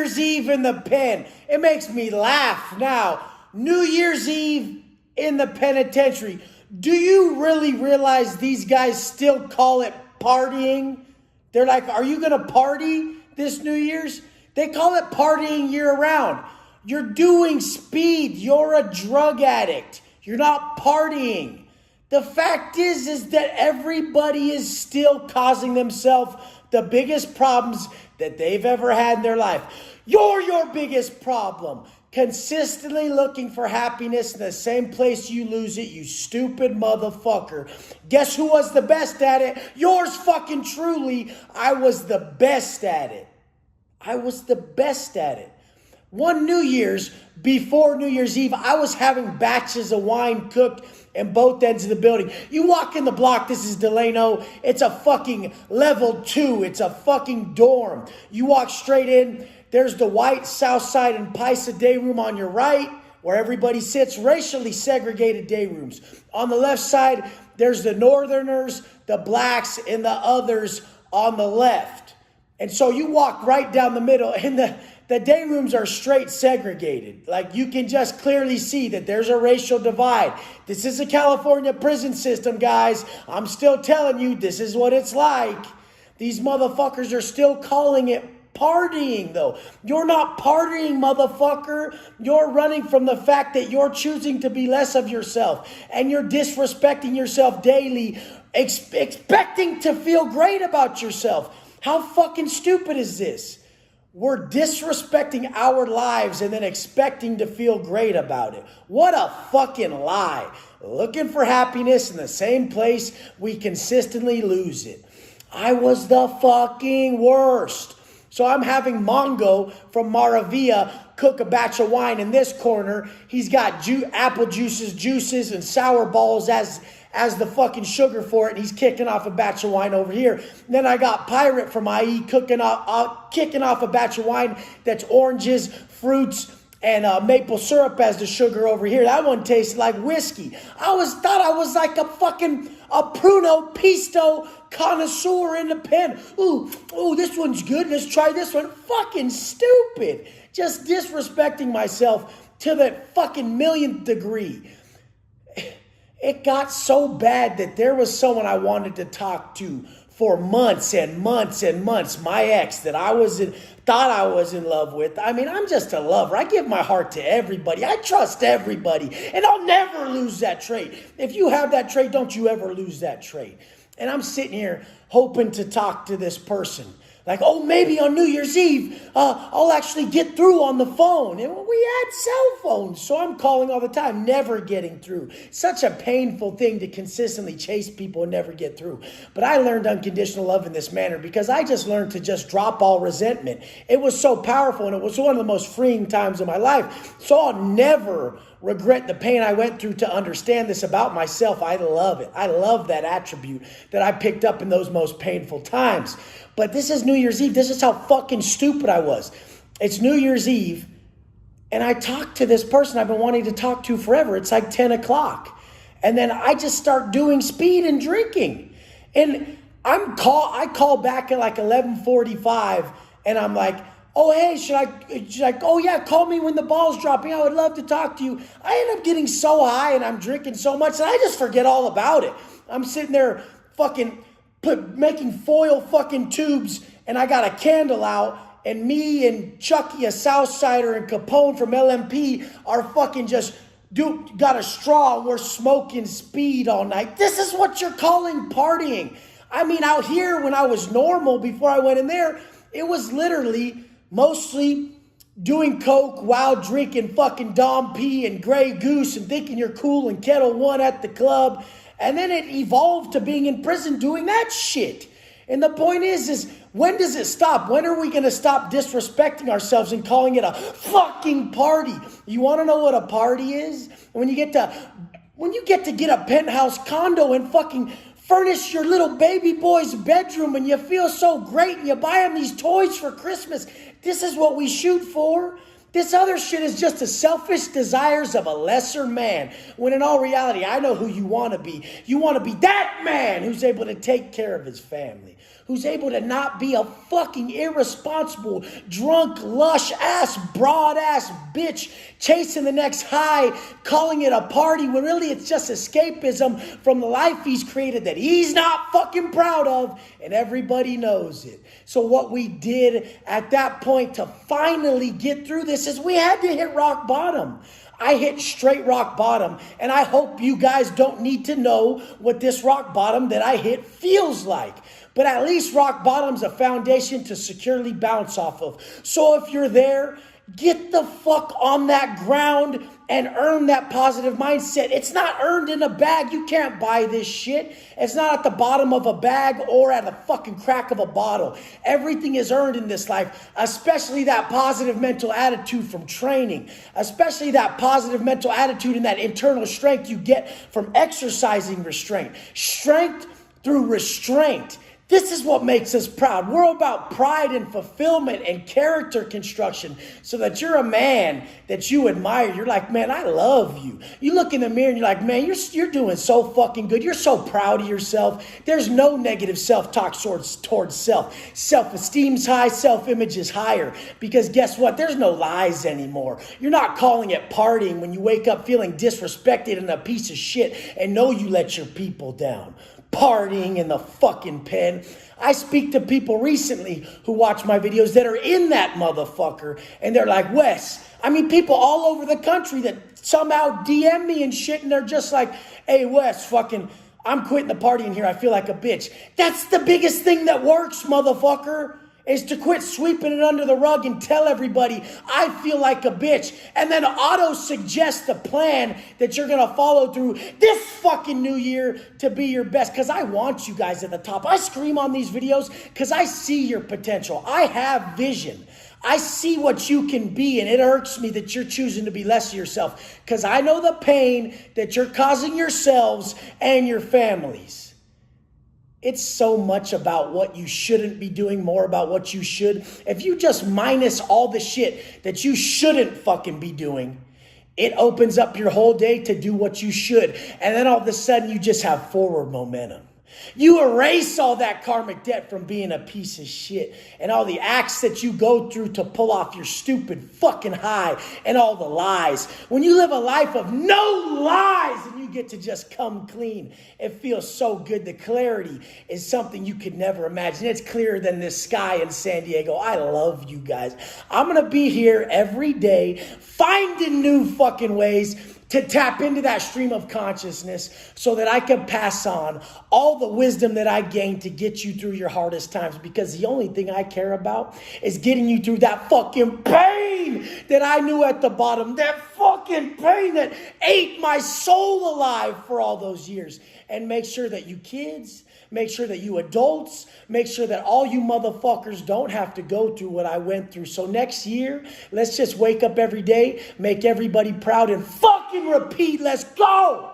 Year's Eve in the pen. It makes me laugh now. New Year's Eve in the penitentiary. Do you really realize these guys still call it partying? They're like, are you going to party this New Year's? They call it partying year round. You're doing speed. You're a drug addict. You're not partying. The fact is that everybody is still causing themselves the biggest problems that they've ever had in their life. You're your biggest problem. Consistently looking for happiness in the same place you lose it, you stupid motherfucker. Guess who was the best at it? Yours fucking truly. I was the best at it. I was the best at it. One New Year's, before New Year's Eve, I was having batches of wine cooked in both ends of the building. You walk in the block, this is Delano. It's a fucking level 2. It's a fucking dorm. You walk straight in. There's the white Southside and Paisa day room on your right, where everybody sits, racially segregated day rooms. On the left side, there's the Northerners, the blacks, and the others on the left. And so you walk right down the middle, and the day rooms are straight segregated. Like, you can just clearly see that there's a racial divide. This is a California prison system, guys. I'm still telling you, this is what it's like. These motherfuckers are still calling it partying, though. You're not partying, motherfucker. You're running from the fact that you're choosing to be less of yourself, and you're disrespecting yourself daily, expecting to feel great about yourself. How fucking stupid is this? We're disrespecting our lives and then expecting to feel great about it. What a fucking lie. Looking for happiness in the same place we consistently lose it. I was the fucking worst. So I'm having Mongo from Maravilla cook a batch of wine in this corner. He's got apple juices, and sour balls as the fucking sugar for it. And he's kicking off a batch of wine over here. And then I got Pirate from IE kicking off a batch of wine that's oranges, fruits, and maple syrup as the sugar over here. That one tasted like whiskey. Thought I was like a Pruno Pisto connoisseur in the pen. Ooh, this one's good. Let's try this one. Fucking stupid. Just disrespecting myself to the fucking millionth degree. It got so bad that there was someone I wanted to talk to for months and months and months. My ex that thought I was in love with. I mean, I'm just a lover. I give my heart to everybody. I trust everybody. And I'll never lose that trait. If you have that trait, don't you ever lose that trait. And I'm sitting here hoping to talk to this person. Like, oh, maybe on New Year's Eve, I'll actually get through on the phone. And we had cell phones, so I'm calling all the time, never getting through. Such a painful thing to consistently chase people and never get through. But I learned unconditional love in this manner because I just learned to just drop all resentment. It was so powerful, and it was one of the most freeing times of my life. So I'll never regret the pain I went through to understand this about myself. I love it. I love that attribute that I picked up in those most painful times. But this is New Year's Eve. This is how fucking stupid I was. It's New Year's Eve, and I talked to this person I've been wanting to talk to forever. It's like 10 o'clock. And then I just start doing speed and drinking. And I call back at like 11:45, and I'm like, oh, hey, should I, oh yeah, call me when the ball's dropping. I would love to talk to you. I end up getting so high and I'm drinking so much that I just forget all about it. I'm sitting there fucking making foil fucking tubes, and I got a candle out, and me and Chucky, a Southsider, and Capone from LMP are fucking just got a straw. We're smoking speed all night. This is what you're calling partying. I mean, out here when I was normal before I went in there, it was literally mostly doing coke while drinking fucking Dom P and Grey Goose and thinking you're cool and Kettle One at the club. And then it evolved to being in prison doing that shit. And the point is when does it stop? When are we going to stop disrespecting ourselves and calling it a fucking party? You want to know what a party is? When you get to get a penthouse condo and fucking furnish your little baby boy's bedroom, and you feel so great, and you buy him these toys for Christmas. This is what we shoot for. This other shit is just the selfish desires of a lesser man. When in all reality, I know who you want to be. You want to be that man who's able to take care of his family. who's able to not be a fucking irresponsible, drunk, lush-ass, broad-ass bitch chasing the next high, calling it a party when really it's just escapism from the life he's created that he's not fucking proud of, and everybody knows it. So what we did at that point to finally get through this is we had to hit rock bottom. I hit straight rock bottom, and I hope you guys don't need to know what this rock bottom that I hit feels like. But at least rock bottom's a foundation to securely bounce off of. So if you're there, get the fuck on that ground and earn that positive mindset. It's not earned in a bag. You can't buy this shit. It's not at the bottom of a bag or at the fucking crack of a bottle. Everything is earned in this life, especially that positive mental attitude from training, especially that positive mental attitude and that internal strength you get from exercising restraint. Strength through restraint. This is what makes us proud. We're about pride and fulfillment and character construction so that you're a man that you admire. You're like, man, I love you. You look in the mirror and you're like, man, you're doing so fucking good. You're so proud of yourself. There's no negative self-talk towards self. Self-esteem's high, self-image is higher. Because guess what? There's no lies anymore. You're not calling it partying when you wake up feeling disrespected and a piece of shit and know you let your people down. Partying in the fucking pen. I speak to people recently who watch my videos that are in that motherfucker, and they're like, Wes, I mean, people all over the country that somehow DM me and shit, and they're just like, hey, Wes, fucking, I'm quitting the partying here. I feel like a bitch. That's the biggest thing that works, motherfucker, is to quit sweeping it under the rug and tell everybody, I feel like a bitch. And then auto-suggest the plan that you're going to follow through this fucking new year to be your best. Because I want you guys at the top. I scream on these videos because I see your potential. I have vision. I see what you can be, and it irks me that you're choosing to be less of yourself. Because I know the pain that you're causing yourselves and your families. It's so much about what you shouldn't be doing, more about what you should. If you just minus all the shit that you shouldn't fucking be doing, it opens up your whole day to do what you should. And then all of a sudden you just have forward momentum. You erase all that karmic debt from being a piece of shit and all the acts that you go through to pull off your stupid fucking high and all the lies. When you live a life of no lies and you get to just come clean, it feels so good. The clarity is something you could never imagine. It's clearer than this sky in San Diego. I love you guys. I'm going to be here every day finding new fucking ways to tap into that stream of consciousness so that I can pass on all the wisdom that I gained to get you through your hardest times, because the only thing I care about is getting you through that fucking pain that I knew at the bottom, that fucking pain that ate my soul alive for all those years. And make sure that you kids, make sure that you adults, make sure that all you motherfuckers don't have to go through what I went through. So next year, let's just wake up every day, make everybody proud, and fucking repeat. Let's go!